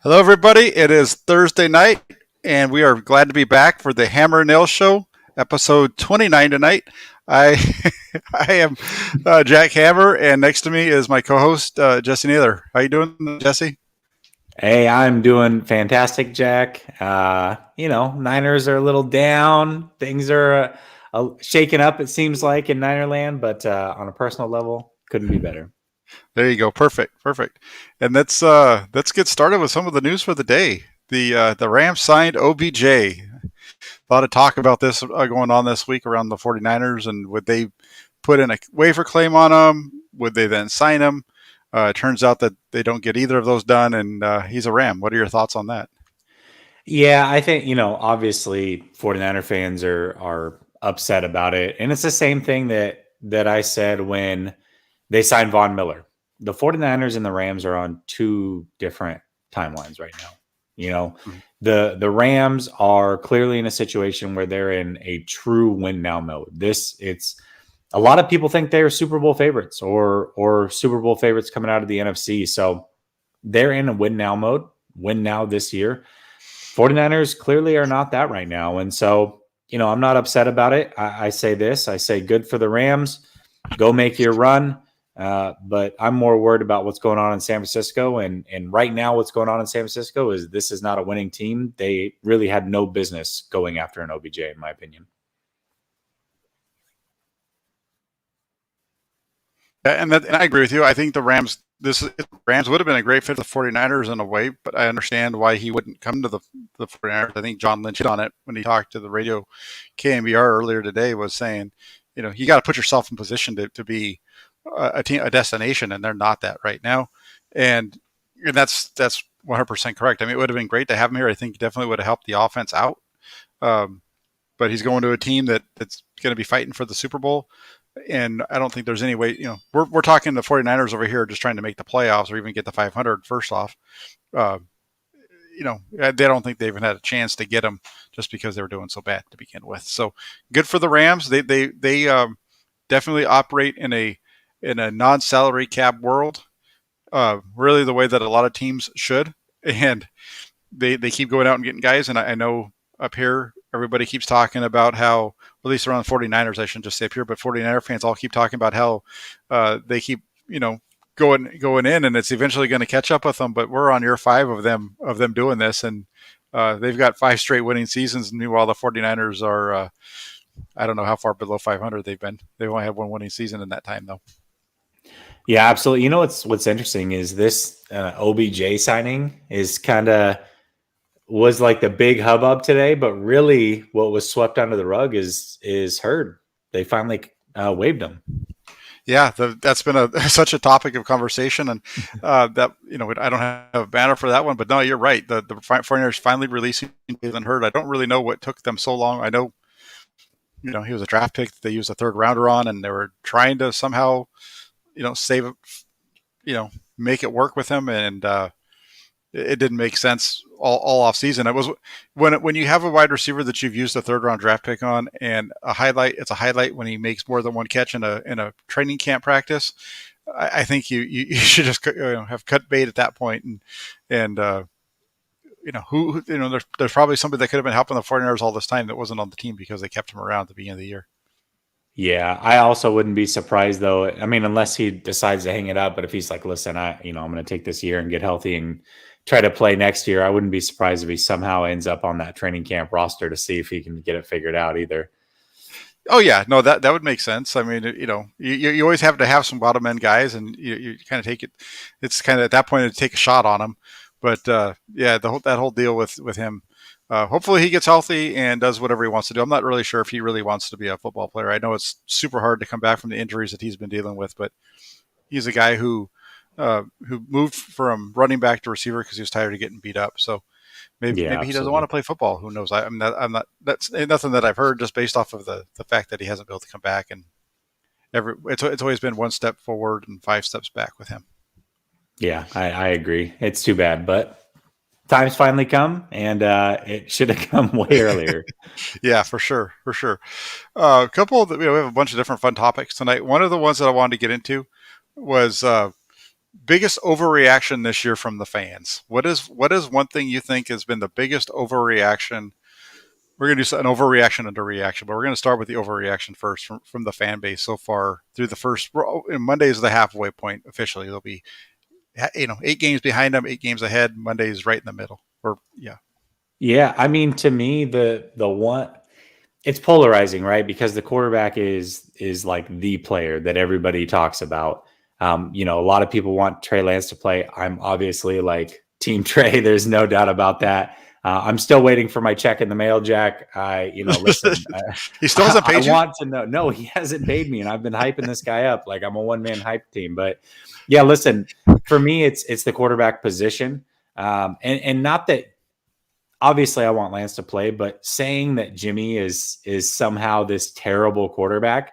Hello, everybody. It is Thursday night, and we are glad to be back for the Hammer and Nail Show, episode 29 tonight. I I am Jack Hammer, and next to me is my co-host Jesse Naylor. How you doing, Jesse? Hey, I'm doing fantastic, Jack. Niners are a little down. Things are shaking up, it seems like, in Niner land, but on a personal level, couldn't be better. There you go. Perfect, perfect. And let's get started with some of the news for the day. The Rams signed OBJ. A lot of talk about this going on this week around the 49ers, and would they put in a waiver claim on him? Would they then sign him? It turns out that they don't get either of those done, and he's a Ram. What are your thoughts on that? Yeah, I think, obviously 49er fans are upset about it. And it's the same thing that I said when they signed Von Miller. The 49ers and the Rams are on two different timelines right now. You know, Mhm. the Rams are clearly in a situation where they're in a true win now mode. It's a lot of people think they're Super Bowl favorites or Super Bowl favorites coming out of the NFC. So they're in a win now mode, win now this year. 49ers clearly are not that right now. And so, I'm not upset about it. I say this, I say good for the Rams. Go make your run. But I'm more worried about what's going on in San Francisco. And right now, what's going on in San Francisco is this is not a winning team. They really had no business going after an OBJ, in my opinion. And I agree with you. I think the Rams would have been a great fit for the 49ers in a way, but I understand why he wouldn't come to the 49ers. I think John Lynch hit on it when he talked to the radio KMBR earlier today, was saying, you got to put yourself in position to be a team, a destination, and they're not that right now. And and that's 100% correct. I mean, it would have been great to have him here. I think definitely would have helped the offense out. Um, but he's going to a team that's going to be fighting for the Super Bowl. And I don't think there's any way, we're talking the 49ers over here just trying to make the playoffs or even get the 500 first off. Uh, they don't think they even had a chance to get him just because they were doing so bad to begin with. So good for the Rams. They definitely operate in a non-salary cap world, really the way that a lot of teams should. And they keep going out and getting guys. And I know up here, everybody keeps talking about how, at least around the 49ers, I shouldn't just say up here, but 49er fans all keep talking about how they keep, going in, and it's eventually going to catch up with them. But we're on year 5 of them doing this, and they've got 5 straight winning seasons. And meanwhile, the 49ers are, I don't know how far below 500 they've been. They've only had one winning season in that time, though. Yeah, absolutely. What's interesting is this OBJ signing is kind of was like the big hubbub today, but really what was swept under the rug is Hurd. They finally waived him. Yeah, that's been such a topic of conversation, and that I don't have a banner for that one, but no, you're right. The 49ers finally releasing Jalen Hurd. I don't really know what took them so long. I know, he was a draft pick that they used a third rounder on, and they were trying to somehow, save it, make it work with him, and it didn't make sense all off season. It was when you have a wide receiver that you've used a third round draft pick on, and it's a highlight when he makes more than one catch in a training camp practice. I think you should just have cut bait at that point, and who there's probably somebody that could have been helping the 49ers all this time that wasn't on the team because they kept him around at the beginning of the year. Yeah, I also wouldn't be surprised though. I mean, unless he decides to hang it up, but if he's like, listen, I'm going to take this year and get healthy and try to play next year, I wouldn't be surprised if he somehow ends up on that training camp roster to see if he can get it figured out either. Oh yeah, no, that would make sense. I mean, you always have to have some bottom end guys, and you kind of take it. It's kind of at that point to take a shot on him. But yeah, that whole deal with him. Hopefully he gets healthy and does whatever he wants to do. I'm not really sure if he really wants to be a football player. I know it's super hard to come back from the injuries that he's been dealing with, but he's a guy who moved from running back to receiver because he was tired of getting beat up. So Yeah, maybe he doesn't want absolutely. to play football. Who knows? I'm not. That's nothing that I've heard. Just based off of the fact that he hasn't been able to come back, and it's always been one step forward and 5 steps back with him. Yeah, I agree. It's too bad, but time's finally come, and it should have come way earlier. Yeah, for sure, for sure. A couple of we have a bunch of different fun topics tonight. One of the ones that I wanted to get into was biggest overreaction this year from the fans. What is one thing you think has been the biggest overreaction? We're going to do an overreaction and a reaction, but we're going to start with the overreaction first from the fan base so far through the first. Monday is the halfway point officially. There'll be 8 games behind them, 8 games ahead. Monday is right in the middle. Or yeah, Yeah, I mean, to me, the one it's polarizing, right? Because the quarterback is like the player that everybody talks about. A lot of people want Trey Lance to play. I'm obviously like Team Trey. There's no doubt about that. I'm still waiting for my check in the mail, Jack. Listen, he still hasn't I paid you. want to know. No, he hasn't paid me, and I've been hyping this guy up like I'm a one man hype team. But yeah, listen, for me, it's the quarterback position, and not that obviously I want Lance to play, but saying that Jimmy is somehow this terrible quarterback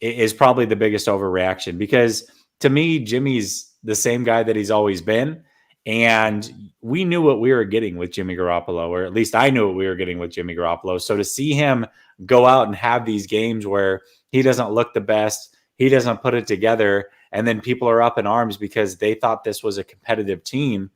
is probably the biggest overreaction because to me, Jimmy's the same guy that he's always been. And we knew what we were getting with Jimmy Garoppolo, or at least I knew what we were getting with Jimmy Garoppolo. So to see him go out and have these games where he doesn't look the best, he doesn't put it together, and then people are up in arms because they thought this was a competitive team.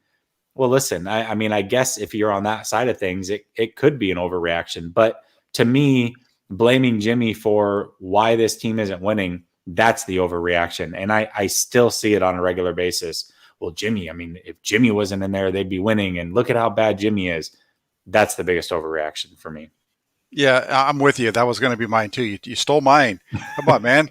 Well, listen, I mean, I guess if you're on that side of things, it could be an overreaction. But to me, blaming Jimmy for why this team isn't winning, that's the overreaction. And I still see it on a regular basis. Well, Jimmy, I mean, if Jimmy wasn't in there, they'd be winning. And look at how bad Jimmy is. That's the biggest overreaction for me. Yeah, I'm with you. That was going to be mine too. You stole mine. Come on, man.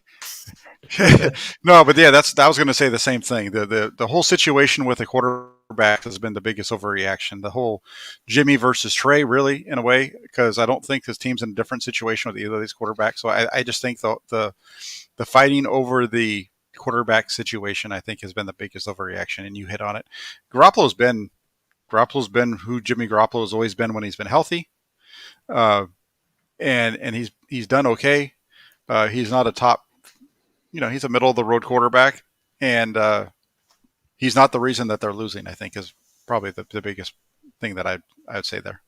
No, but yeah, I was going to say the same thing. The whole situation with the quarterback has been the biggest overreaction. The whole Jimmy versus Trey, really, in a way, because I don't think this team's in a different situation with either of these quarterbacks. So I just think the fighting over the quarterback situation, I think, has been the biggest overreaction, and you hit on it. Garoppolo's been who Jimmy Garoppolo has always been when he's been healthy, uh, and he's done okay. He's not a top, he's a middle of the road quarterback, and he's not the reason that they're losing. I think is probably the biggest thing that I'd say there.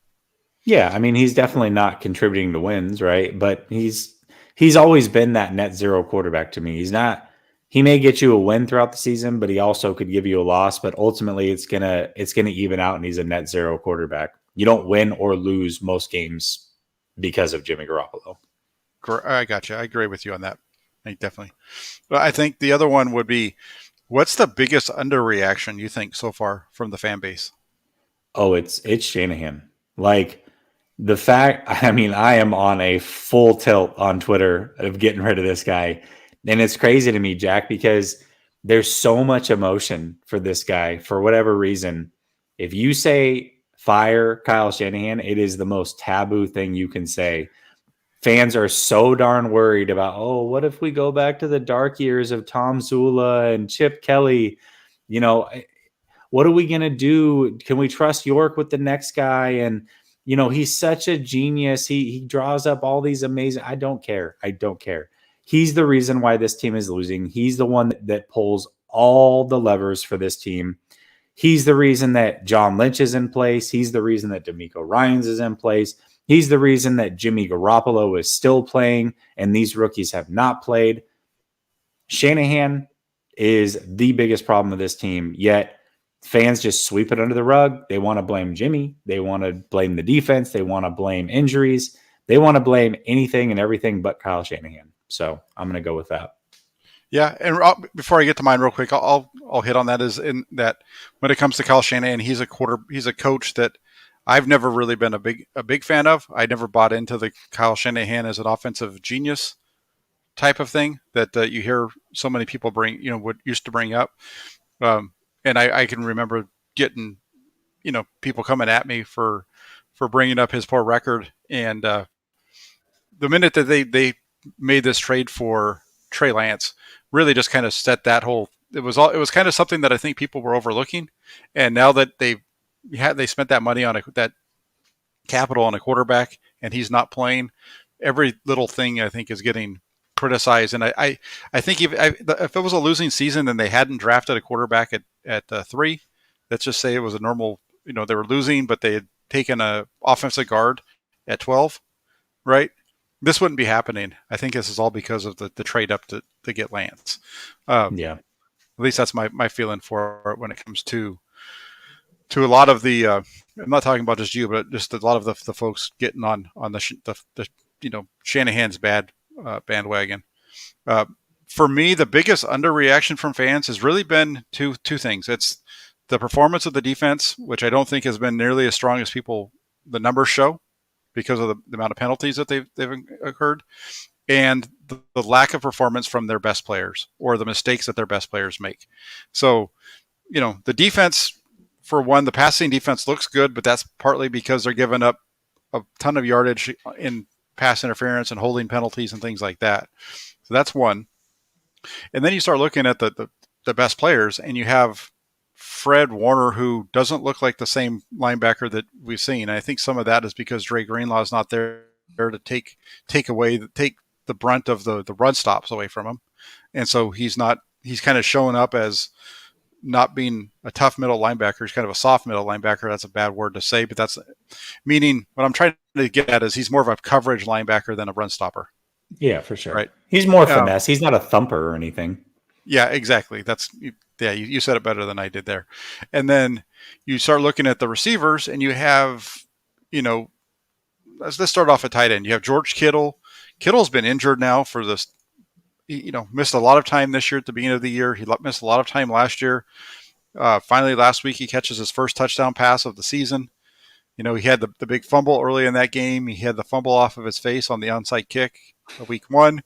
Yeah, I mean, he's definitely not contributing to wins, right? But he's always been that net zero quarterback to me. He's not he may get you a win throughout the season, but he also could give you a loss, but ultimately it's gonna even out and he's a net zero quarterback. You don't win or lose most games because of Jimmy Garoppolo. I got you. I agree with you on that. I definitely. But I think the other one would be, what's the biggest underreaction you think so far from the fan base? Oh, it's Shanahan. Like the fact, I mean, I am on a full tilt on Twitter of getting rid of this guy. And it's crazy to me, Jack, because there's so much emotion for this guy for whatever reason. If you say fire Kyle Shanahan, it is the most taboo thing you can say. Fans are so darn worried about, oh, what if we go back to the dark years of Tom Zula and Chip Kelly? You know, what are we going to do? Can we trust York with the next guy? And, he's such a genius. He draws up all these amazing, I don't care. I don't care. He's the reason why this team is losing. He's the one that pulls all the levers for this team. He's the reason that John Lynch is in place. He's the reason that D'Amico Ryans is in place. He's the reason that Jimmy Garoppolo is still playing and these rookies have not played. Shanahan is the biggest problem of this team, yet fans just sweep it under the rug. They want to blame Jimmy. They want to blame the defense. They want to blame injuries. They want to blame anything and everything but Kyle Shanahan. So I'm going to go with that. Yeah, and before I get to mine, real quick, I'll hit on that. Is in that when it comes to Kyle Shanahan, he's a coach that I've never really been a big fan of. I never bought into the Kyle Shanahan as an offensive genius type of thing that you hear so many people bring, what used to bring up. Um, and I can remember getting, people coming at me for bringing up his poor record. And the minute that they made this trade for Trey Lance, really just kind of set that whole. It was kind of something that I think people were overlooking, and now that they spent that money on that capital on a quarterback, and he's not playing, every little thing I think is getting criticized. And I think if it was a losing season and they hadn't drafted a quarterback at 3, let's just say it was a normal, they were losing, but they had taken a offensive guard at 12, right? This wouldn't be happening. I think this is all because of the trade up to get Lance. Yeah. least that's my feeling for it when it comes to a lot of the. I'm not talking about just you, but just a lot of the folks getting on the Shanahan's bad bandwagon. Uh, for me, the biggest underreaction from fans has really been two things. It's the performance of the defense, which I don't think has been nearly as strong as the numbers show because of the amount of penalties that they've occurred, and the lack of performance from their best players or the mistakes that their best players make. So, the defense, for one, the passing defense looks good, but that's partly because they're giving up a ton of yardage in pass interference and holding penalties and things like that. So that's one. And then you start looking at the best players, and you have Fred Warner, who doesn't look like the same linebacker that we've seen. And I think some of that is because Dre Greenlaw is not there to take the brunt of the run stops away from him. And so he's kind of showing up as not being a tough middle linebacker. He's kind of a soft middle linebacker. That's a bad word to say, but that's meaning what I'm trying to get at is he's more of a coverage linebacker than a run stopper. Yeah, for sure. Right. He's more finesse. He's not a thumper or anything. Yeah, exactly. You said it better than I did there. And then you start looking at the receivers, and you have, let's start off at tight end. You have George Kittle. Kittle's been injured now for this. Missed a lot of time this year at the beginning of the year. He missed a lot of time last year. Finally, last week, he catches his first touchdown pass of the season. He had the big fumble early in that game. He had the fumble off of his face on the onside kick week one.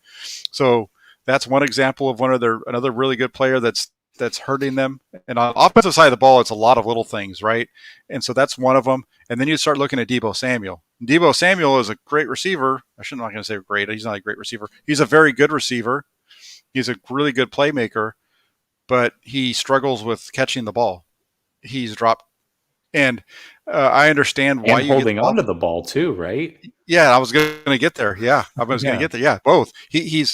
So that's one example of another really good player that's hurting them. And on the offensive side of the ball, it's a lot of little things, right? And so that's one of them. And then you start looking at Deebo Samuel. Deebo Samuel is a great receiver. I'm not going to say great. He's not a great receiver. He's a very good receiver. He's a really good playmaker, but he struggles with catching the ball. He's dropped. And I understand why and holding onto the ball too, right? Yeah, I was going to get there. Yeah, I was going to get there. Yeah, both. He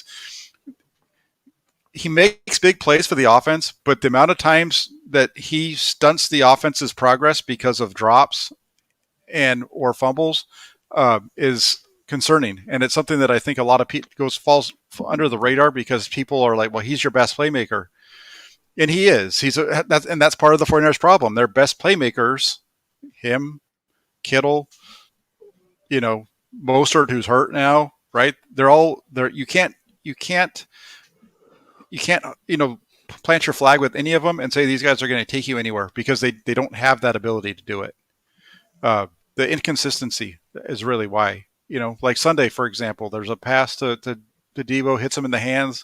makes big plays for the offense, but the amount of times that he stunts the offense's progress because of drops or fumbles is concerning. And it's something that I think a lot of people falls under the radar because people are like, well, he's your best playmaker. And he is. That's part of the 49ers problem. Their best playmakers, him, Kittle, Mostert, who's hurt now, right? They're all there. You can't plant your flag with any of them and say these guys are going to take you anywhere because they don't have that ability to do it. The inconsistency is really why. Like Sunday, for example, there's a pass to Deebo, hits him in the hands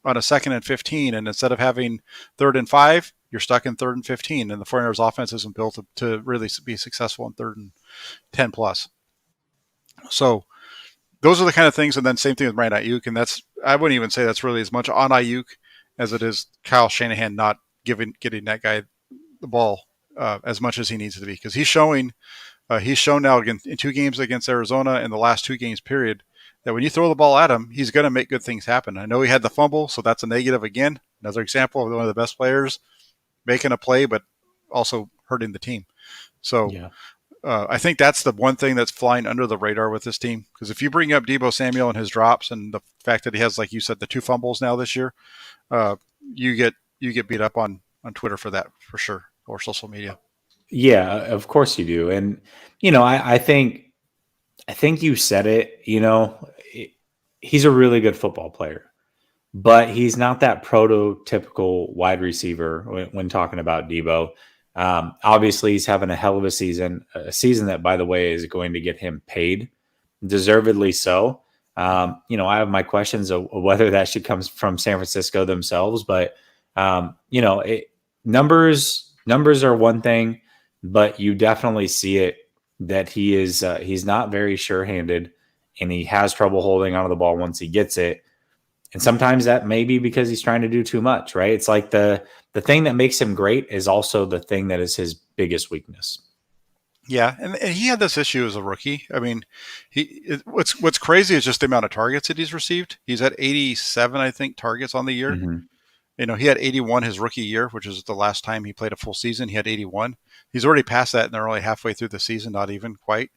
on a 2nd and 15, and instead of having 3rd and 5, you're stuck in 3rd and 15, and the 49ers offense isn't built to really be successful in 3rd and 10 plus. So those are the kind of things, and then same thing with Brandon Ayuk, and I wouldn't even say that's really as much on Ayuk as it is Kyle Shanahan not getting that guy the ball as much as he needs to be, because he's shown now in 2 games against Arizona and the last 2 games period that when you throw the ball at him, he's going to make good things happen. I know he had the fumble, so that's a negative again. Another example of one of the best players making a play, but also hurting the team. So I think that's the one thing that's flying under the radar with this team. Because if you bring up Deebo Samuel and his drops and the fact that he has, like you said, the 2 fumbles now this year, you get beat up on Twitter for that, for sure, or social media. Yeah, of course you do. And, I think you said it, he's a really good football player, but he's not that prototypical wide receiver when talking about Deebo. Obviously, he's having a hell of a season that, by the way, is going to get him paid, deservedly so. I have my questions of whether that should come from San Francisco themselves, but numbers are one thing, but you definitely see it that he's not very sure-handed, and he has trouble holding onto the ball once he gets it. And sometimes that may be because he's trying to do too much, right? It's like the thing that makes him great is also the thing that is his biggest weakness. Yeah, and he had this issue as a rookie. I mean, what's crazy is just the amount of targets that he's received. He's at 87, I think, targets on the year. Mm-hmm. He had 81 his rookie year, which is the last time he played a full season. He had 81. He's already passed that, and they're only halfway through the season, not even quite.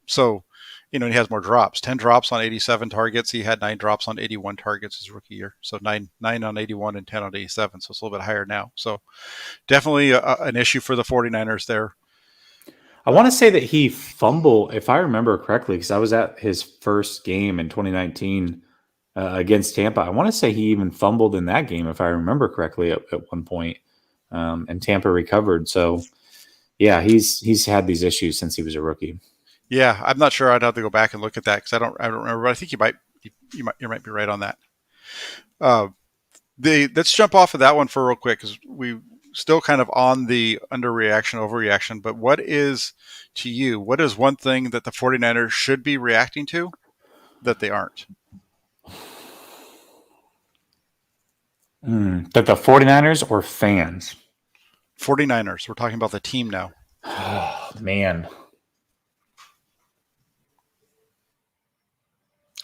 So he has more drops. 10 drops on 87 targets. He had 9 drops on 81 targets his rookie year. So nine on 81 and 10 on 87. So it's a little bit higher now. So definitely an issue for the 49ers there. I want to say that he fumbled, if I remember correctly, because I was at his first game in 2019 against Tampa. I want to say he even fumbled in that game, if I remember correctly, at one point, and Tampa recovered. So, yeah, he's had these issues since he was a rookie. Yeah, I'm not sure. I'd have to go back and look at that because I don't remember. But I think you might be right on that. Let's jump off of that one for real quick because we still kind of on the underreaction, overreaction. But what is one thing that the 49ers should be reacting to that they aren't? That the 49ers or fans? 49ers. We're talking about the team now. Oh, man.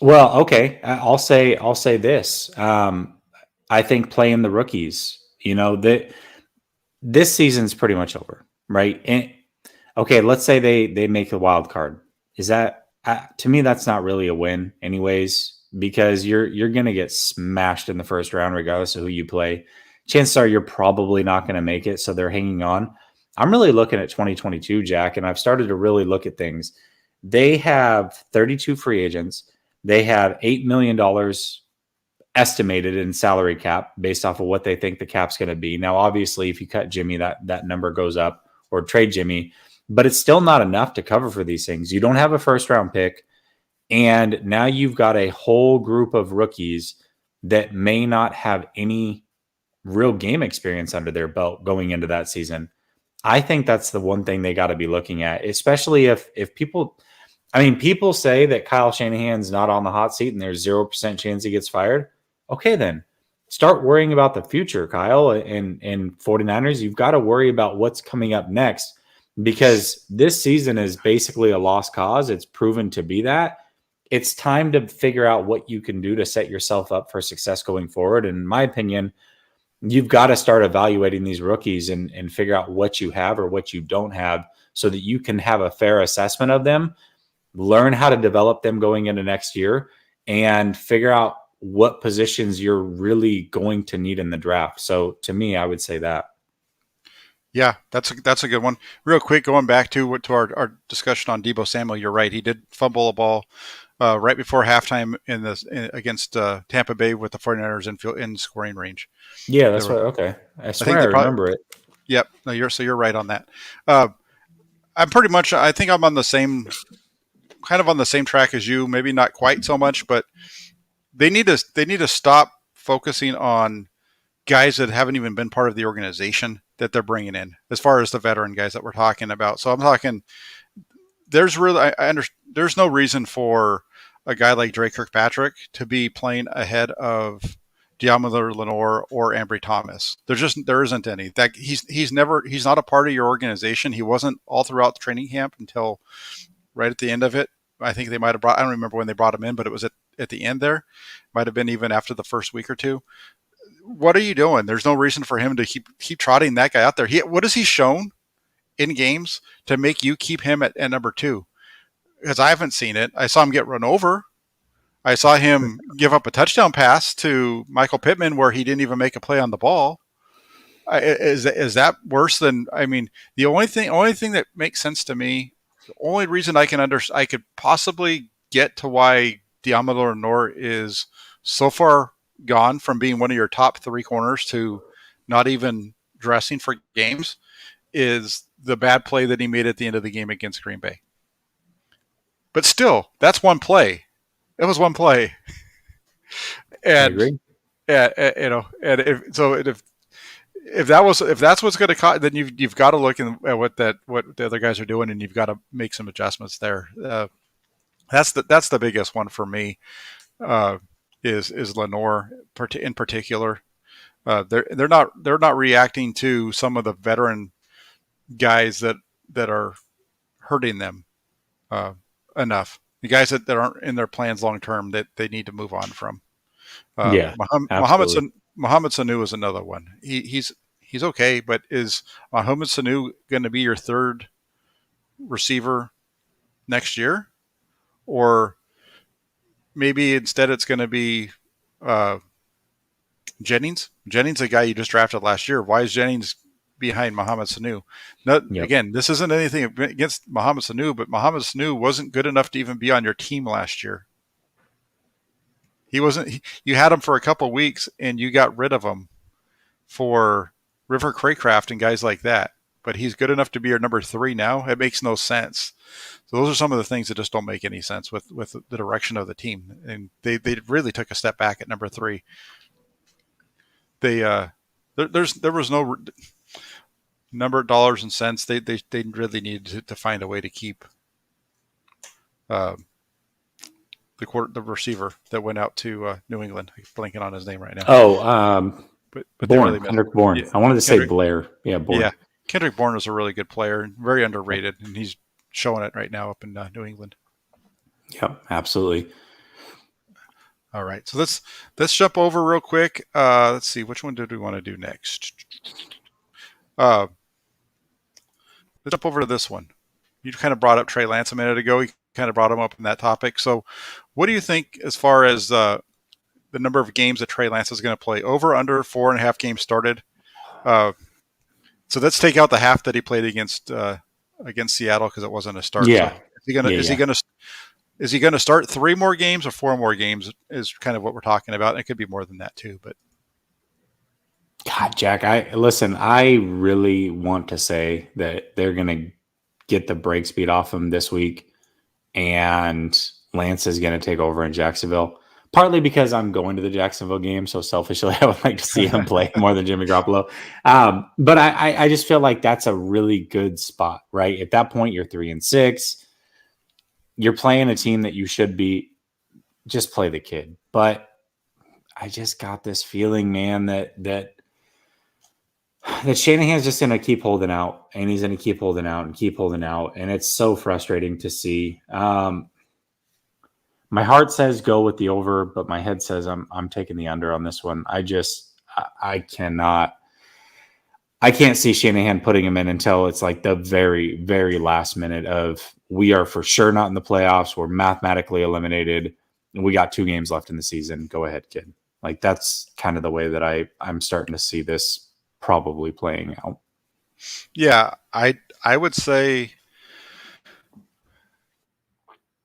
Well, okay. I'll say this. I think playing the rookies, this season's pretty much over, right? And okay, let's say they make the wild card. Is that to me that's not really a win, anyways, because you're gonna get smashed in the first round regardless of who you play. Chances are you're probably not going to make it, so they're hanging on. I'm really looking at 2022, Jack, and I've started to really look at things. They have 32 free agents. They have $8 million estimated in salary cap based off of what they think the cap's going to be. Now, obviously, if you cut Jimmy, that number goes up, or trade Jimmy, but it's still not enough to cover for these things. You don't have a first round pick, and now you've got a whole group of rookies that may not have any real game experience under their belt going into that season. I think that's the one thing they got to be looking at, especially if people, I mean, people say that Kyle Shanahan's not on the hot seat and there's 0% chance he gets fired. Okay, then start worrying about the future, Kyle, and 49ers. You've got to worry about what's coming up next because this season is basically a lost cause. It's proven to be that. It's time to figure out what you can do to set yourself up for success going forward. And in my opinion, you've got to start evaluating these rookies and figure out what you have or what you don't have so that you can have a fair assessment of them, learn how to develop them going into next year, and figure out what positions you're really going to need in the draft. So to me, I would say that. Yeah, that's a good one. Real quick, going back to our discussion on Deebo Samuel, you're right. He did fumble a ball right before halftime against Tampa Bay with the 49ers in scoring range. Yeah, that's right. Okay. I swear I remember it. Yep. No, you're right on that. I'm pretty much, I think I'm on the same track as you, maybe not quite so much, but they need to stop focusing on guys that haven't even been part of the organization that they're bringing in, as far as the veteran guys that we're talking about. So I'm talking, there's no reason for a guy like Drake Kirkpatrick to be playing ahead of Deommodore Lenoir or Ambry Thomas. There isn't any. That he's not a part of your organization. He wasn't all throughout the training camp until right at the end of it. I think they might have I don't remember when they brought him in, but it was at the end there. Might have been even after the first week or two. What are you doing? There's no reason for him to keep trotting that guy out there. What has he shown in games to make you keep him at number 2? Because I haven't seen it. I saw him get run over. I saw him give up a touchdown pass to Michael Pittman where he didn't even make a play on the ball. Is that worse than? I mean, the only thing that makes sense to me, the only reason I could possibly get to why Deommodore Lenoir is so far gone from being one of your top 3 corners to not even dressing for games is the bad play that he made at the end of the game against Green Bay. But still, that's one play. It was one play. And if that's what's going to cause, then you've got to look at what the other guys are doing, and you've got to make some adjustments there. That's the biggest one for me. Is Lenoir in particular? They're not reacting to some of the veteran guys that are hurting them enough. The guys that aren't in their plans long term that they need to move on from. Mohamed Sanu is another one. He's okay, but is Mohamed Sanu going to be your third receiver next year? or maybe instead it's going to be uh, Jennings. Jennings, a guy you just drafted last year. Why is Jennings behind Mohamed Sanu? Not, Yep. again, this isn't anything against Mohamed Sanu, but Mohamed Sanu wasn't good enough to even be on your team last year. He wasn't. You had him for a couple weeks, and you got rid of him for River Craycraft and guys like that. But he's good enough to be your number 3 now. It makes no sense. So those are some of the things that just don't make any sense with the direction of the team. And they really took a step back at number 3. They there was no number of dollars and cents. They really needed to find a way to keep uh, the receiver that went out to New England. I'm blanking on his name right now. Oh, but Bourne, really Kendrick Bourne. Yeah. I wanted to say Blair. Yeah, Bourne. Yeah, Kendrick Bourne was a really good player, very underrated, and he's showing it right now up in New England. Yep, absolutely. All right, so let's jump over real quick. Let's see, which one did we want to do next? Let's jump over to this one. You kind of brought up Trey Lance a minute ago. You kind of brought him up in that topic. So, what do you think as far as the number of games that Trey Lance is going to play? Over, under 4.5 games started. So let's take out the half that he played against Seattle because it wasn't a start. Yeah. So is he gonna start 3 more games or 4 more games? Is kind of what we're talking about. And it could be more than that too. But God, Jack, I really want to say that they're going to get the brake speed off him this week, and Lance is going to take over in Jacksonville. Partly because I'm going to the Jacksonville game, so selfishly I would like to see him play more than Jimmy Garoppolo. But I just feel like that's a really good spot, right? At that point, you're 3-6. You're playing a team that you should be. Just play the kid. But I just got this feeling, man, that Shanahan's just going to keep holding out, and he's going to keep holding out and keep holding out, and it's so frustrating to see. My heart says go with the over, but my head says I'm taking the under on this one. I can't see Shanahan putting him in until it's like the very, very last minute of we are for sure not in the playoffs. We're mathematically eliminated, and we got 2 games left in the season. Go ahead, kid. Like that's kind of the way that I'm starting to see this probably playing out. yeah, I would say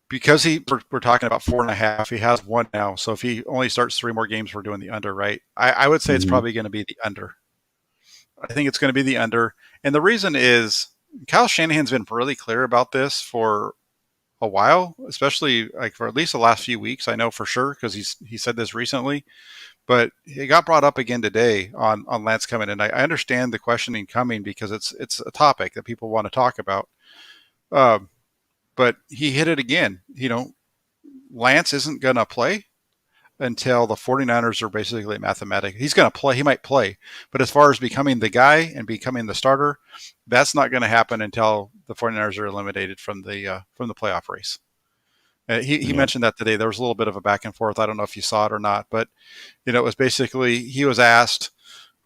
because we're talking about 4.5, he has 1 now. So if he only starts 3 more games, we're doing the under, right? I would say it's probably going to be the under. I think it's going to be the under. And the reason is Kyle Shanahan's been really clear about this for a while, especially like for at least the last few weeks. I know for sure because he said this recently, but it got brought up again today on Lance coming in. I understand the questioning coming because it's a topic that people want to talk about. But he hit it again. Lance isn't going to play until the 49ers are basically mathematic. He's going to play. He might play. But as far as becoming the guy and becoming the starter, that's not going to happen until the 49ers are eliminated from the playoff race. He mentioned that today. There was a little bit of a back and forth. I don't know if you saw it or not, but it was basically he was asked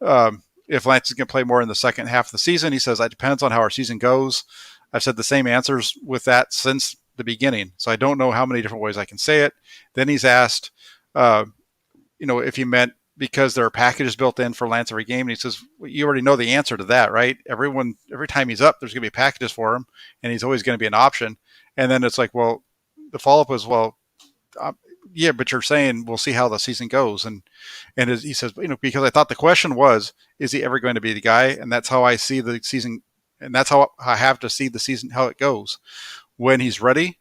if Lance is going to play more in the second half of the season. He says, it depends on how our season goes. I've said the same answers with that since the beginning. So I don't know how many different ways I can say it. Then he's asked, if he meant because there are packages built in for Lance every game. And he says, well, you already know the answer to that, right? Every time he's up, there's going to be packages for him, and he's always going to be an option. And then it's like, well, the follow-up was, well, yeah, but you're saying we'll see how the season goes. And he says, because I thought the question was, is he ever going to be the guy? And that's how I see the season. And that's how I have to see the season, how it goes. When he's ready,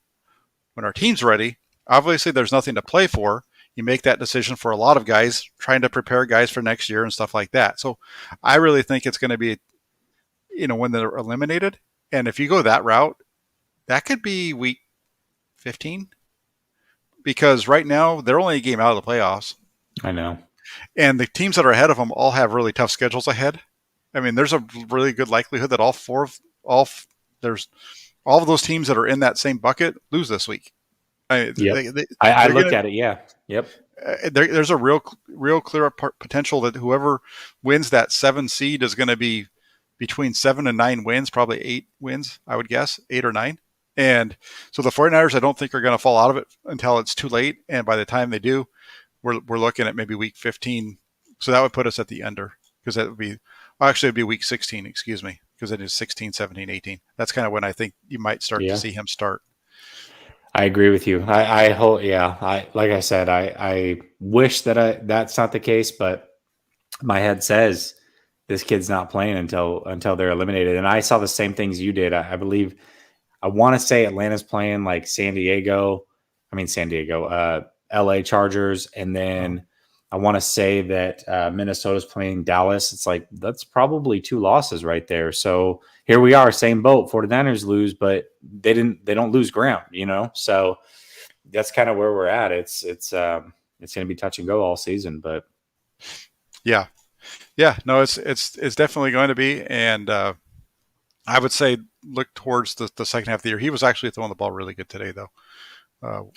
when our team's ready, obviously there's nothing to play for. You make that decision for a lot of guys, trying to prepare guys for next year and stuff like that. So I really think it's going to be, when they're eliminated. And if you go that route, that could be week 15. Because right now, they're only a game out of the playoffs. I know. And the teams that are ahead of them all have really tough schedules ahead. I mean, there's a really good likelihood that all of those teams that are in that same bucket lose this week. I looked at it. Yeah. Yep. There's a real clear potential that whoever wins that 7 seed is going to be between 7 and 9 wins, probably 8 wins, I would guess, 8 or 9. And so the 49ers, I don't think are going to fall out of it until it's too late. And by the time they do, we're looking at maybe week 15. So that would put us at the under because that would be, well, actually, it'd be week 16, excuse me, because it is 16, 17, 18. That's kind of when I think you might start to Yeah. see him start. I agree with you. I hope, yeah. Like I said, I wish that that's not the case, but my head says this kid's not playing until they're eliminated. And I saw the same things you did. I believe I want to say Atlanta's playing like San Diego, LA Chargers, and Oh. then I want to say that Minnesota's playing Dallas. It's like that's probably 2 losses right there. So here we are, same boat. 49ers lose, but they don't lose ground, you know? So that's kind of where we're at. It's going to be touch and go all season, but Yeah. Yeah. No, it's definitely going to be. And I would say look towards the second half of the year. He was actually throwing the ball really good today, though.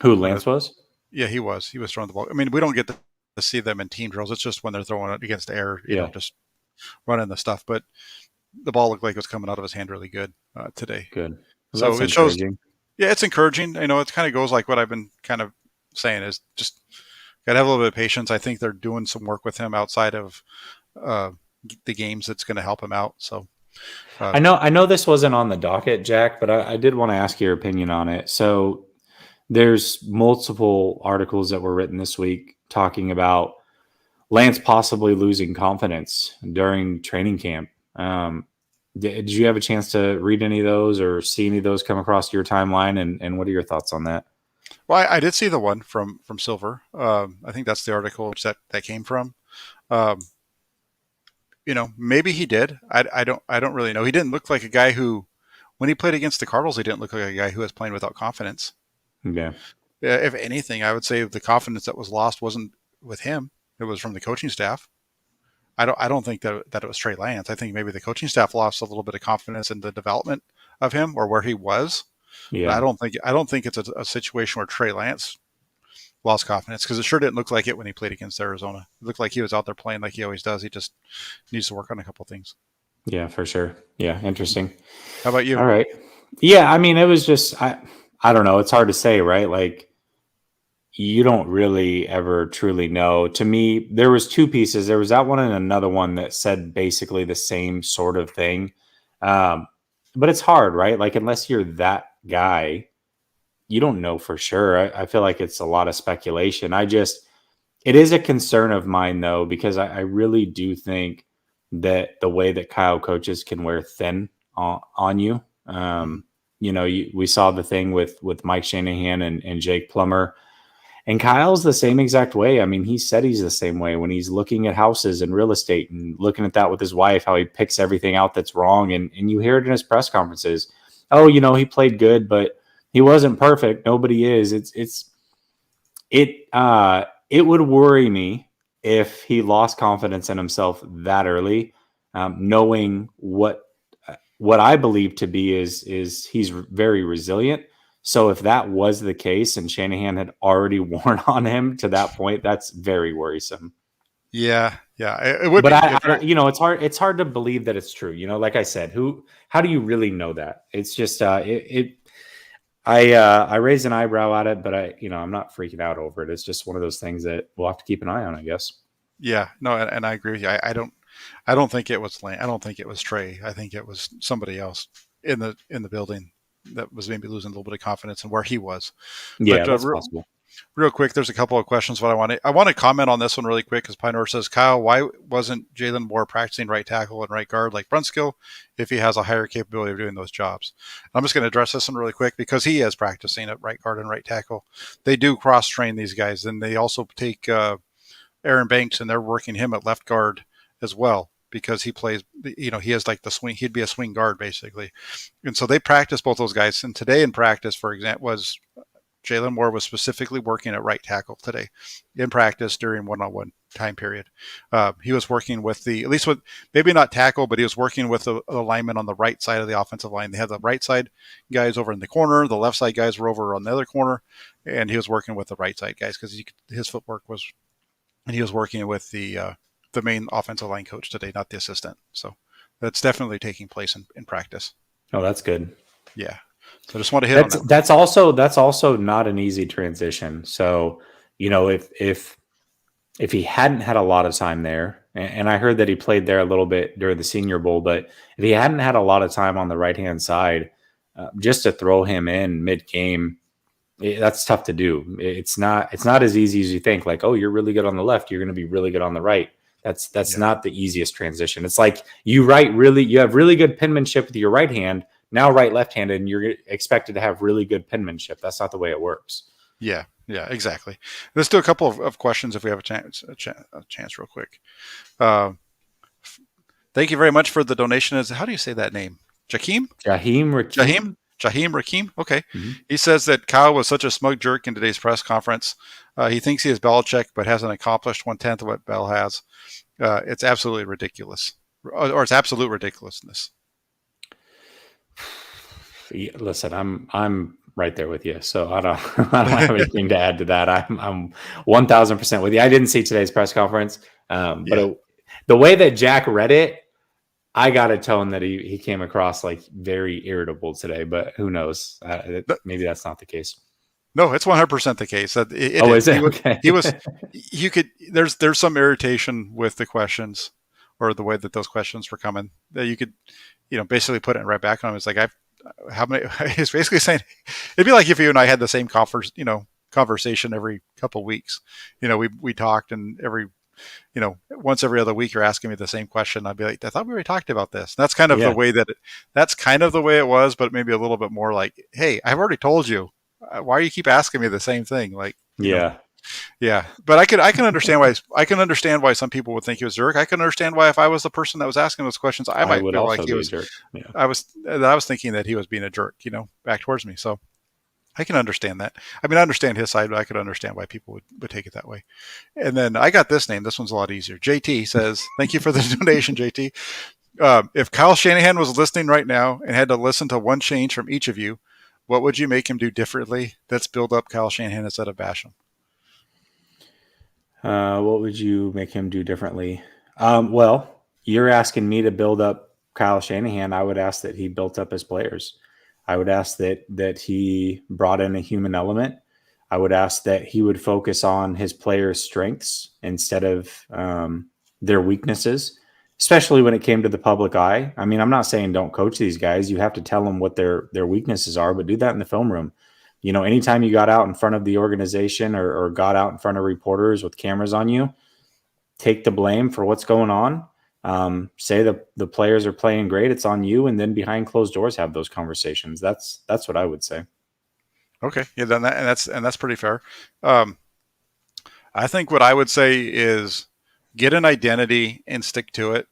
who When Lance was? Yeah, he was. He was throwing the ball. I mean, we don't get to see them in team drills. It's just when they're throwing it against air, Yeah, just running the stuff. But the ball looked like it was coming out of his hand really good today. good. Well, So that's it shows. encouraging. Yeah, it's encouraging. It kind of goes like what I've been kind of saying is just got to have a little bit of patience. I think they're doing some work with him outside of uh, the games that's going to help him out. So uh, I know this wasn't on the docket, Jack, but I did want to ask your opinion on it. So there's multiple articles that were written this week talking about Lance possibly losing confidence during training camp. Did you have a chance to read any of those or see any of those come across your timeline? And what are your thoughts on that? well, I did see the one from Silver. I think that's the article that came from. Um, maybe he did. I don't really know. He didn't look like a guy who, when he played against the Cardinals, he didn't look like a guy who was playing without confidence. Yeah. If anything, I would say the confidence that was lost wasn't with him; it was from the coaching staff. I don't think that it was Trey Lance. I think maybe the coaching staff lost a little bit of confidence in the development of him or where he was. But I Yeah. don't think it's a situation where Trey Lance lost confidence because it sure didn't look like it when he played against Arizona. It looked like he was out there playing like he always does. He just needs to work on a couple things. Yeah, for sure. Yeah. Interesting. How about you? All right. Yeah. I mean, it was just, I don't know. It's hard to say, right? Like, you don't really ever truly know. To me, there was 2 pieces. There was that one and another one that said basically the same sort of thing. Um, but it's hard, right? Like unless you're that guy, you don't know for sure. I feel like it's a lot of speculation. It is a concern of mine though, because I really do think that the way that Kyle coaches can wear thin on you. Mhm. We saw the thing with Mike Shanahan and Jake Plummer. And Kyle's the same exact way. I mean, he said he's the same way when he's looking at houses and real estate and looking at that with his wife, how he picks everything out that's wrong. And you hear it in his press conferences. Oh, he played good, but he wasn't perfect. Nobody is. It would worry me if he lost confidence in himself that early, knowing what I believe to be is he's very resilient. So if that was the case and Shanahan had already worn on him to that point, that's very worrisome. Yeah, yeah, it would But be. it's hard to believe that it's true. Like I said, how do you really know that? It's just, I raise an eyebrow at it, but I'm not freaking out over it. It's just one of those things that we'll have to keep an eye on, I guess. Yeah, no, and I agree with you. I don't think it was Lane. I don't think it was Trey. I think it was somebody else in the building that was maybe losing a little bit of confidence in where he was. Yeah, But that's possible. real quick, there's a couple of questions. I want to comment on this one really quick because Pinor says, Kyle, why wasn't Jalen Moore practicing right tackle and right guard like Brunskill if he has a higher capability of doing those jobs? I'm just going to address this one really quick because he is practicing at right guard and right tackle. They do cross train these guys, and they also take Aaron Banks and they're working him at left guard as well because he plays. He has like the swing. He'd be a swing guard basically, and so they practice both those guys. And today in practice, for example, was Jalen Moore was specifically working at right tackle today in practice during one-on-one time period. He was working with at least with maybe not tackle, but he was working with the lineman on the right side of the offensive line. They had the right side guys over in the corner, the left side guys were over on the other corner, and he was working with the right side guys because his footwork was, and he was working with the main offensive line coach today, not the assistant. So that's definitely taking place in practice. Oh, that's good. Yeah. So I just want to hit on That's that one. that's also not an easy transition. So, if he hadn't had a lot of time there, and I heard that he played there a little bit during the Senior Bowl, but if he hadn't had a lot of time on the right hand side, just to throw him in mid game, that's tough to do. It's not as easy as you think. Like, oh, you're really good on the left, you're going to be really good on the right. That's Yeah. not the easiest transition. It's like you have really good penmanship with your right hand. Now right left handed, and you're expected to have really good penmanship. That's not the way it works. Yeah. Yeah. Exactly. Let's do a couple of questions if we have a chance real quick. Uh, Thank you very much for the donation. How do you say that name? Jakeem? Jaheim Jahim? Rakim. Jahim Rakim? Okay. Mm-hmm. He says that Kyle was such a smug jerk in today's press conference. He thinks he is Belichick, but hasn't accomplished 1/10 of what Bell has. It's absolutely ridiculous, or it's absolute ridiculousness. Listen, I'm right there with you, so I don't I don't have anything to add to that. I'm 1,000% with you. I didn't see today's press conference, but the way that Jack read it, I got a tone that he came across like very irritable today. But who knows? Maybe that's not the case. No, it's 100% the case. That Is it? Okay. He was. You could. There's some irritation with the questions, or the way that those questions were coming. That you could, basically put it right back on him. It's like how many? He's basically saying it'd be like if you and I had the same conversation every couple of weeks. We talked, and once every other week you're asking me the same question. I'd be like, I thought we already talked about this. And that's kind of the way that's kind of the way it was, but maybe a little bit more like, hey, I've already told you. Why do you keep asking me the same thing? Like, yeah. But I can understand why some people would think he was a jerk. I can understand why if I was the person that was asking those questions, I might would feel also like he be was. a jerk. Yeah. I was thinking that he was being a jerk, back towards me. So I can understand that. I mean, I understand his side, but I could understand why people would take it that way. And then I got this name. This one's a lot easier. JT says, thank you for the donation, JT. If Kyle Shanahan was listening right now and had to listen to one change from each of you, what would you make him do differently? Let's build up Kyle Shanahan instead of bash him. What would you make him do differently? Well, you're asking me to build up Kyle Shanahan. I would ask that he built up his players. I would ask that he brought in a human element. I would ask that he would focus on his players' strengths instead of their weaknesses, especially when it came to the public eye. I mean, I'm not saying don't coach these guys. You have to tell them what their weaknesses are, but do that in the film room. Anytime you got out in front of the organization or got out in front of reporters with cameras on you, take the blame for what's going on. Say the players are playing great, it's on you, and then behind closed doors have those conversations. That's what I would say. Okay, yeah, then that's pretty fair. I think what I would say is get an identity and stick to it.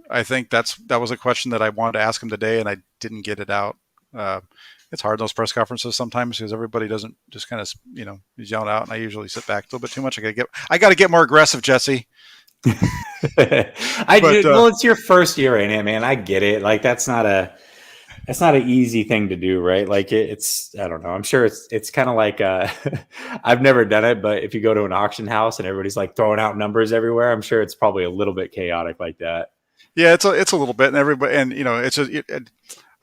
I think that was a question that I wanted to ask him today, and I didn't get it out. It's hard in those press conferences sometimes because everybody doesn't just kind of is yelling out, and I usually sit back a little bit too much. I got to get more aggressive, Jesse. Well, it's your first year in it, man. I get it. Like that's not an easy thing to do, right? Like it's I don't know. I'm sure it's kind of like I've never done it, but if you go to an auction house and everybody's like throwing out numbers everywhere, I'm sure it's probably a little bit chaotic like that. Yeah, it's a little bit, and everybody, and it's just.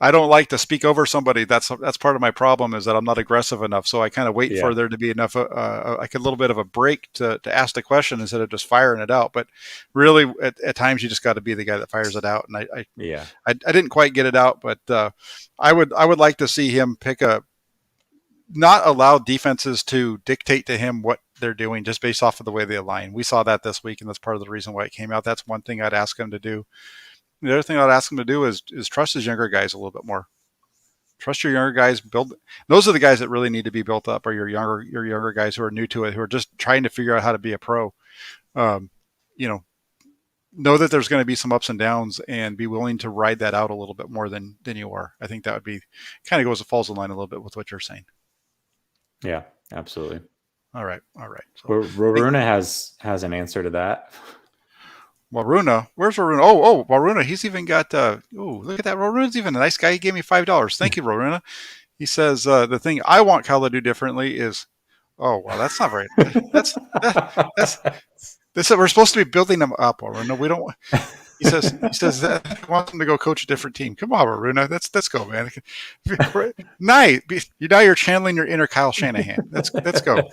I don't like to speak over somebody. That's part of my problem is that I'm not aggressive enough. So I kind of wait for there to be enough, like a little bit of a break to ask the question instead of just firing it out. But really, at times you just got to be the guy that fires it out. And I didn't quite get it out, but I would like to see him not allow defenses to dictate to him what they're doing just based off of the way they align. We saw that this week, and that's part of the reason why it came out. That's one thing I'd ask him to do. The other thing I'd ask him to do is trust his younger guys a little bit more. Trust your younger guys. Those are the guys that really need to be built up, or your younger guys who are new to it, who are just trying to figure out how to be a pro. Know that there's going to be some ups and downs, and be willing to ride that out a little bit more than you are. I think that would be kind of falls in line a little bit with what you're saying. Yeah, absolutely. All right. So, Waruna has an answer to that. Waruna, where's Waruna? Oh, Waruna, he's even got. Look at that. Waruna's even a nice guy. He gave me $5. Thank you, Waruna. He says the thing I want Kyle to do differently is. Oh, well, that's not very. That's we're supposed to be building them up, Waruna. We don't. he says that he wants him to go coach a different team. Come on, Aruna, let's go, man. Night, now you're channeling your inner Kyle Shanahan. Let's go.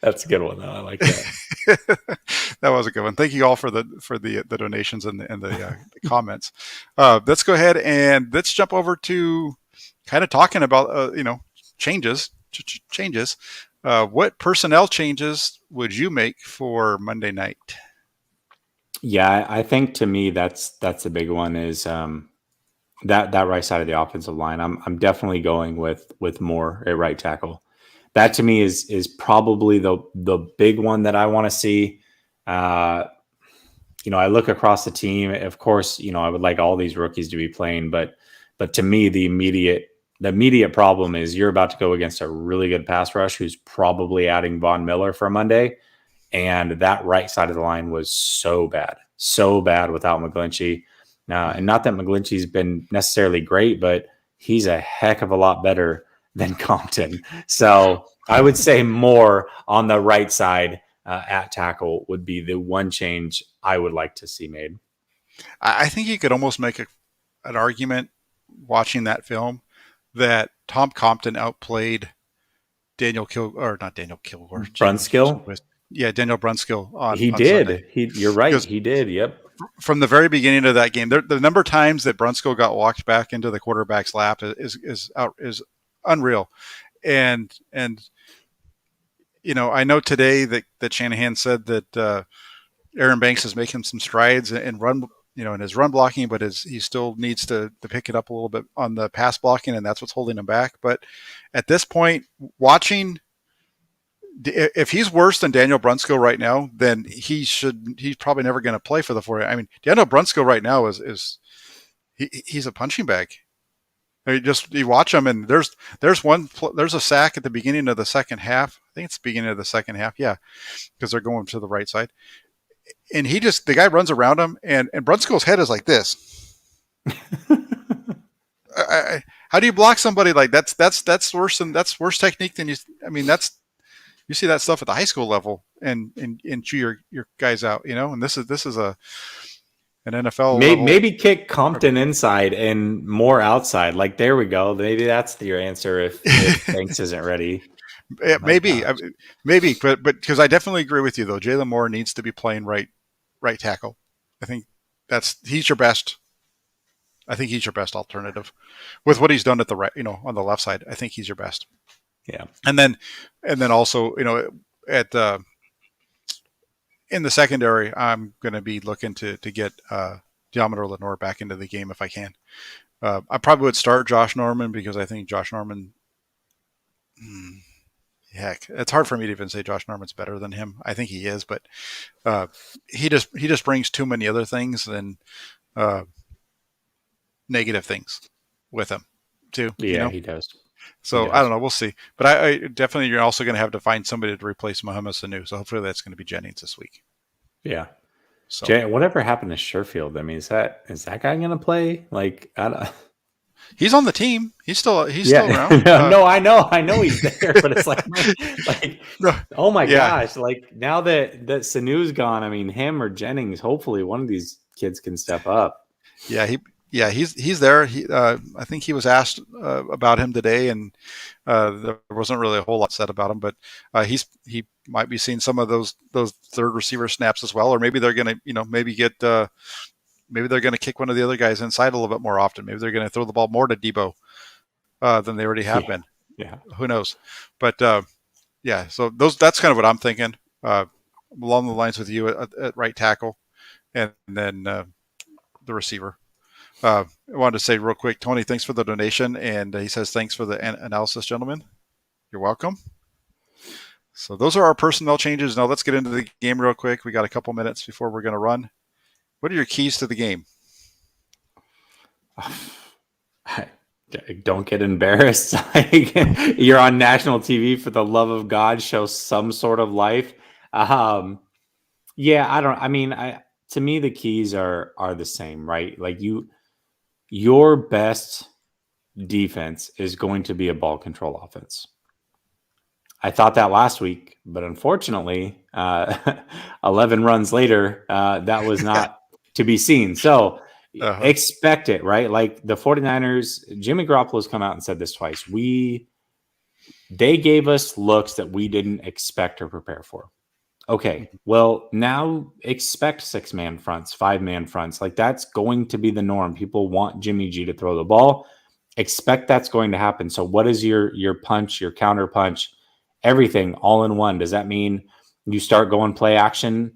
That's a good one, though. I like that. That was a good one. Thank you all for the donations and the comments. Let's go ahead and let's jump over to kind of talking about changes. What personnel changes would you make for Monday night? Yeah, I think to me that's a big one is that right side of the offensive line. I'm definitely going with more at right tackle. That to me is probably the big one that I want to see. I look across the team. Of course, I would like all these rookies to be playing, but to me, the immediate problem is you're about to go against a really good pass rush who's probably adding Von Miller for Monday. And that right side of the line was so bad without McGlinchey. And not that McGlinchey's been necessarily great, but he's a heck of a lot better than Compton. So I would say more on the right side at tackle would be the one change I would like to see made. I think you could almost make an argument watching that film that Tom Compton outplayed Daniel Kilgore. Brunskill? Yeah, Daniel Brunskill on did. Sunday. You're right. Because he did. Yep. From the very beginning of that game, the number of times that Brunskill got walked back into the quarterback's lap is unreal. And I know today that Shanahan said that Aaron Banks is making some strides and run, in his run blocking, but he still needs to pick it up a little bit on the pass blocking, and that's what's holding him back. But at this point, watching, if he's worse than Daniel Brunskill right now, then he's probably never going to play for the 40. I mean, Daniel Brunskill right now he's a punching bag. You watch him, and there's a sack at the beginning of the second half. I think it's the beginning of the second half. Yeah, because they're going to the right side, and the guy runs around him, and Brunskill's head is like this. How do you block somebody like that's worse worse technique than you? I mean, you see that stuff at the high school level, and chew your guys out, and this is an NFL maybe kick Compton inside and more outside. Like, there we go. Maybe that's your answer if Banks isn't ready. Maybe, but because I definitely agree with you though. Jalen Moore needs to be playing right tackle. I think he's your best. I think he's your best alternative with what he's done at the right, on the left side. I think he's your best. Yeah, and then also, at in the secondary, I'm going to be looking to get Diamador Lenore back into the game if I can. I probably would start Josh Norman because I think Josh Norman. Heck, it's hard for me to even say Josh Norman's better than him. I think he is, but he just brings too many other things than negative things with him too. Yeah, he does. So I don't know. We'll see. But I definitely, you're also going to have to find somebody to replace Mohamed Sanu. So hopefully that's going to be Jennings this week. Yeah. So whatever happened to Sherfield? I mean, is that guy going to play? Like, I don't. He's on the team. He's still around. No, I know he's there, but it's like oh my gosh! Like, now that Sanu's gone, I mean, him or Jennings. Hopefully, one of these kids can step up. He's there. I think he was asked about him today, and there wasn't really a whole lot said about him. But he might be seeing some of those third receiver snaps as well, or maybe they're going to maybe they're going to kick one of the other guys inside a little bit more often. Maybe they're going to throw the ball more to Debo than they already have been. Yeah, who knows? But so that's kind of what I'm thinking along the lines with you at right tackle, and then the receiver. I wanted to say real quick, Tony, thanks for the donation. And he says, thanks for the analysis, gentlemen. You're welcome. So those are our personnel changes. Now let's get into the game real quick. We got a couple minutes before we're going to run. What are your keys to the game? Don't get embarrassed. You're on national TV. For the love of God, show some sort of life. To me, the keys are the same, right? Like, your best defense is going to be a ball control offense. I thought that last week, but unfortunately, 11 runs later, that was not to be seen. So Uh-huh. expect it, right? Like the 49ers, Jimmy Garoppolo's come out and said this twice. They gave us looks that we didn't expect or prepare for. Okay, well, now expect 6-man fronts, 5-man fronts. Like that's going to be the norm. People want Jimmy G to throw the ball. Expect that's going to happen. So what is your punch, your counter punch, everything all in one? Does that mean you start going play action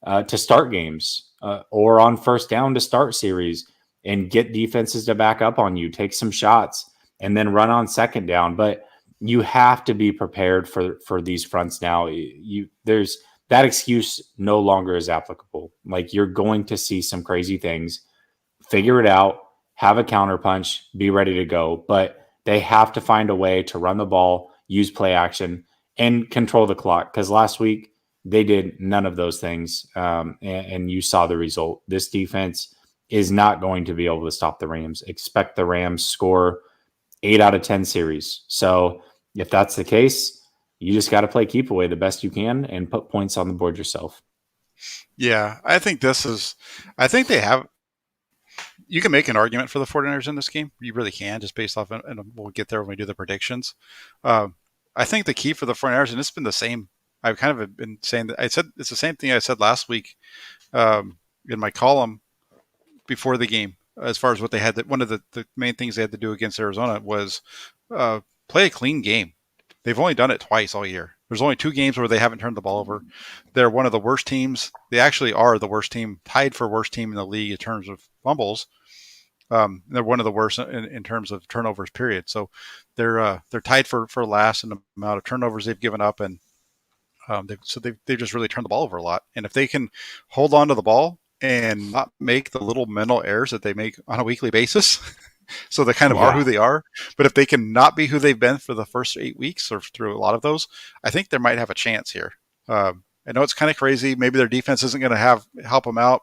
to start games or on first down to start series and get defenses to back up on you, take some shots, and then run on second down? But you have to be prepared for these fronts now. There's that excuse no longer is applicable. Like you're going to see some crazy things. Figure it out, have a counter punch, be ready to go. But they have to find a way to run the ball, use play action, and control the clock. Because last week they did none of those things, and you saw the result. This defense is not going to be able to stop the Rams. Expect the Rams score 8 out of 10 series. So if that's the case, you just got to play keep away the best you can and put points on the board yourself. Yeah, I think they have. You can make an argument for the 49ers in this game. You really can, just based off, and we'll get there when we do the predictions. I think the key for the 49ers, and it's been the same. I've kind of been saying that. I said it's the same thing I said last week in my column before the game. As far as what they had, one of the main things they had to do against Arizona was play a clean game. They've only done it twice all year. There's only 2 games where they haven't turned the ball over. They're one of the worst teams. They actually are the worst team, tied for worst team in the league in terms of fumbles. They're one of the worst in terms of turnovers, period. So they're tied for last in the amount of turnovers they've given up, and they've just really turned the ball over a lot. And if they can hold on to the ball and not make the little mental errors that they make on a weekly basis, so they kind of are who they are. But if they can not be who they've been for the first 8 weeks or through a lot of those, I think they might have a chance here. I know it's kind of crazy. Maybe their defense isn't going to help them out,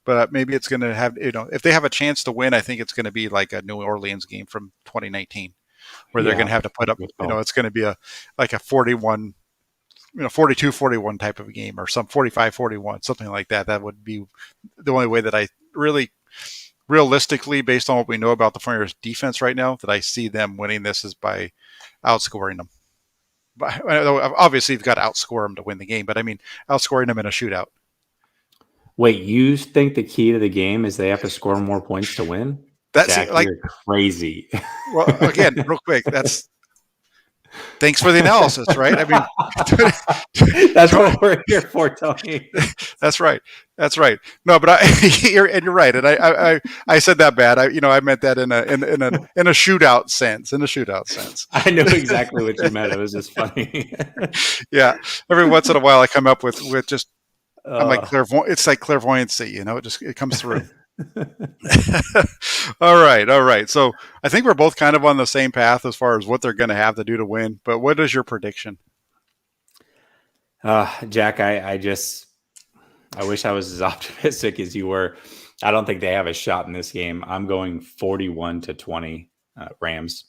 but maybe it's going to have, if they have a chance to win, I think it's going to be like a New Orleans game from 2019 where they're going to have to put up, it's going to be a 41, 42-41 type of a game or some 45-41, something like that. That would be the only way that I really realistically, based on what we know about the 49ers defense right now, that I see them winning this is by outscoring them. But obviously, you've got to outscore them to win the game, but I mean, outscoring them in a shootout. Wait, you think the key to the game is they have to score more points to win? That's Jack, you're crazy. Well, again, real quick, thanks for the analysis, right? I mean, that's what we're here for, Tony. That's right. No, but you're right, and I said that bad. I meant that in a shootout sense. I know exactly what you meant. It was just funny. Yeah. Every once in a while, I come up with just I'm like it's like clairvoyancy. It comes through. All right. So I think we're both kind of on the same path as far as what they're going to have to do to win. But what is your prediction? Jack, I wish I was as optimistic as you were. I don't think they have a shot in this game. I'm going 41-20 Rams.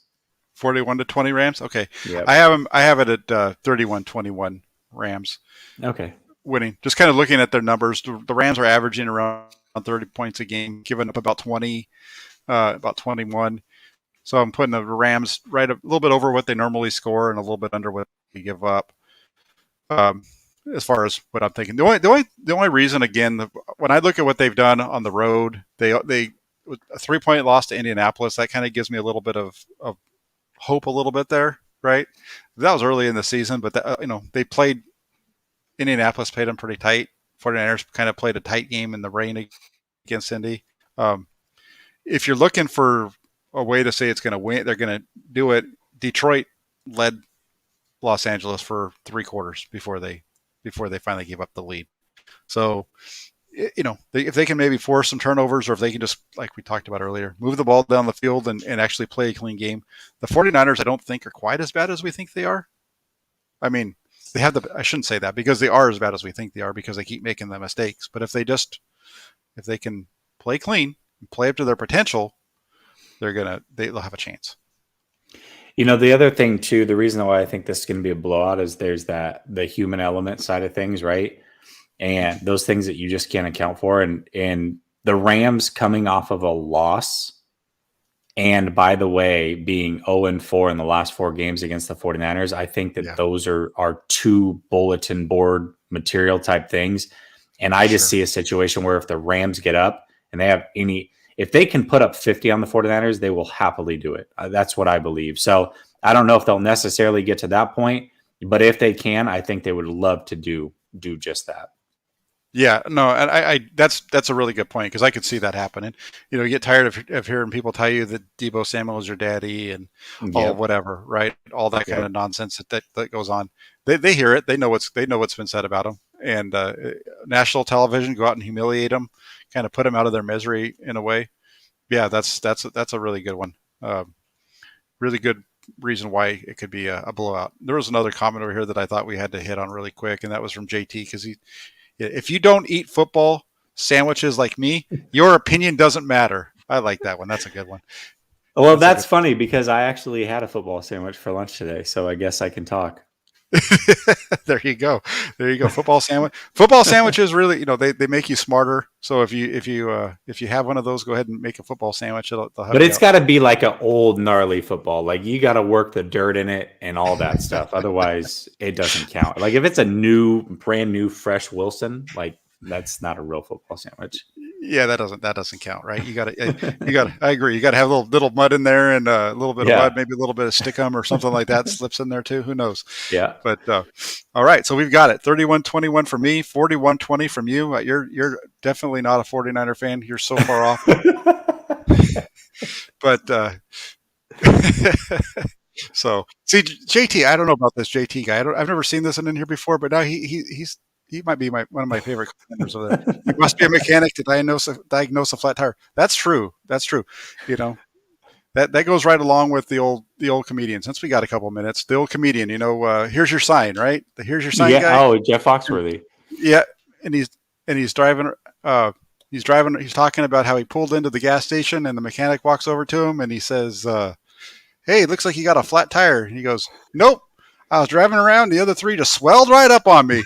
41-20 Rams. Okay. Yep. I have it at 31-21 Rams. Okay. Winning. Just kind of looking at their numbers, the Rams are averaging around 30 points a game, giving up about 20, about 21. So I'm putting the Rams right a little bit over what they normally score and a little bit under what they give up. As far as what I'm thinking, the only reason, again, when I look at what they've done on the road, they a 3-point loss to Indianapolis, that kind of gives me a little bit of hope, a little bit there, right? That was early in the season, but they played. Indianapolis played them pretty tight. 49ers kind of played a tight game in the rain against Indy. If you're looking for a way to say it's going to win, they're going to do it. Detroit led Los Angeles for 3 quarters before they finally gave up the lead. So, if they can maybe force some turnovers, or if they can just, like we talked about earlier, move the ball down the field and actually play a clean game. The 49ers, I don't think, are quite as bad as we think they are. I mean, I shouldn't say that, because they are as bad as we think they are, because they keep making the mistakes. But if they can play clean and play up to their potential, they'll have a chance. The other thing too, the reason why I think this is going to be a blowout is there's the human element side of things, right? And those things that you just can't account for. And the Rams coming off of a loss, and by the way, being 0-4 in the last 4 games against the 49ers, I think that Yeah, those are 2 bulletin board material type things. And I just sure. see a situation where if the Rams get up and if they can put up 50 on the 49ers, they will happily do it. That's what I believe. So I don't know if they'll necessarily get to that point, but if they can, I think they would love to do just that. Yeah, no, and that's a really good point because I could see that happening. You get tired of hearing people tell you that Debo Samuel is your daddy and all Yep. whatever, right? All that kind Yep. of nonsense that goes on. They hear it. They know what's been said about them. And national television go out and humiliate them, kind of put them out of their misery in a way. Yeah, that's a really good one. Really good reason why it could be a blowout. There was another comment over here that I thought we had to hit on really quick, and that was from JT because if you don't eat football sandwiches like me, your opinion doesn't matter. I like that one. That's a good one. Well, That's a that's good. funny because I actually had a football sandwich for lunch today, so I guess I can talk. There you go. There you go. Football sandwich. Football sandwiches really, they make you smarter. So if you have one of those, go ahead and make a football sandwich. They'll help But you it's out. got to be like an old gnarly football. Like you got to work the dirt in it and all that stuff. Otherwise, it doesn't count. Like if it's a brand new, fresh Wilson, like that's not a real football sandwich. Yeah, that doesn't count, right? You got to. I agree. You got to have a little mud in there and a little bit of Yeah. mud, maybe a little bit of stickum or something like that slips in there too. Who knows? Yeah. But all right, so we've got it. 31-21 for me, 41-20 from you. You're definitely not a 49er fan. You're so far off. But so see, JT, I don't know about this JT guy. I've never seen this one in here before, but now he might be one of my favorite contenders over there. You must be a mechanic to diagnose a flat tire. That's true. That's true. You know that goes right along with the old comedian. Since we got a couple of minutes, the old comedian. Here's your sign, right? The here's your sign Yeah. guy. Oh, Jeff And, Foxworthy. yeah, and he's driving. He's driving. He's talking about how he pulled into the gas station, and the mechanic walks over to him, and he says, "Hey, it looks like you got a flat tire." And he goes, "Nope. I was driving around. The other three just swelled right up on me."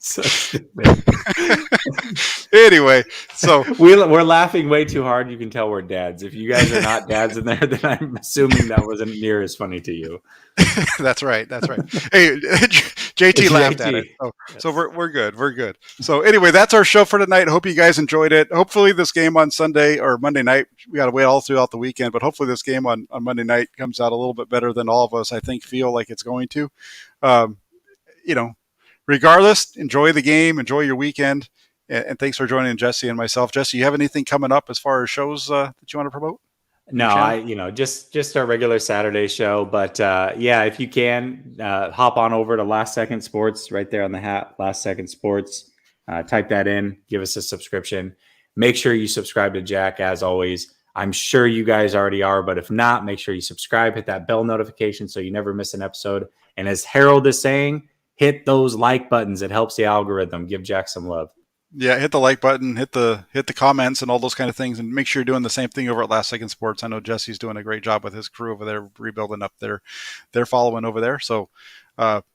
So stupid. Anyway, so We're laughing way too hard. You can tell we're dads. If you guys are not dads in there, then I'm assuming that wasn't near as funny to you. that's right. That's right. Hey, JT laughed at it. JT. So Yes. we're good. We're good. So anyway, that's our show for tonight. Hope you guys enjoyed it. Hopefully this game on Sunday or Monday night, we got to wait all throughout the weekend, but hopefully this game on Monday night comes out a little bit better than all of us, I think, feel like it's going to. Um, you know, Regardless, enjoy the game, enjoy your weekend. And thanks for joining Jesse and myself. Jesse, you have anything coming up as far as shows that you want to promote on No, your channel? just our regular Saturday show. But yeah, if you can hop on over to Last Second Sports right there on the hat, Last Second Sports. Type that in, give us a subscription. Make sure you subscribe to Jack as always. I'm sure you guys already are, but if not, make sure you subscribe, hit that bell notification so you never miss an episode. And as Harold is saying, hit those like buttons. It helps the algorithm. Give Jack some love. Yeah, hit the like button, hit the comments, and all those kind of things, and make sure you're doing the same thing over at Last Second Sports. I know Jesse's doing a great job with his crew over there, rebuilding up their following over there. So,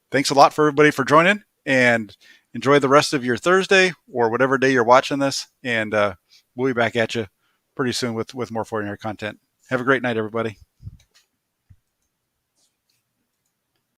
thanks a lot for everybody for joining, and enjoy the rest of your Thursday or whatever day you're watching this. And we'll be back at you pretty soon with more 49er content. Have a great night, everybody.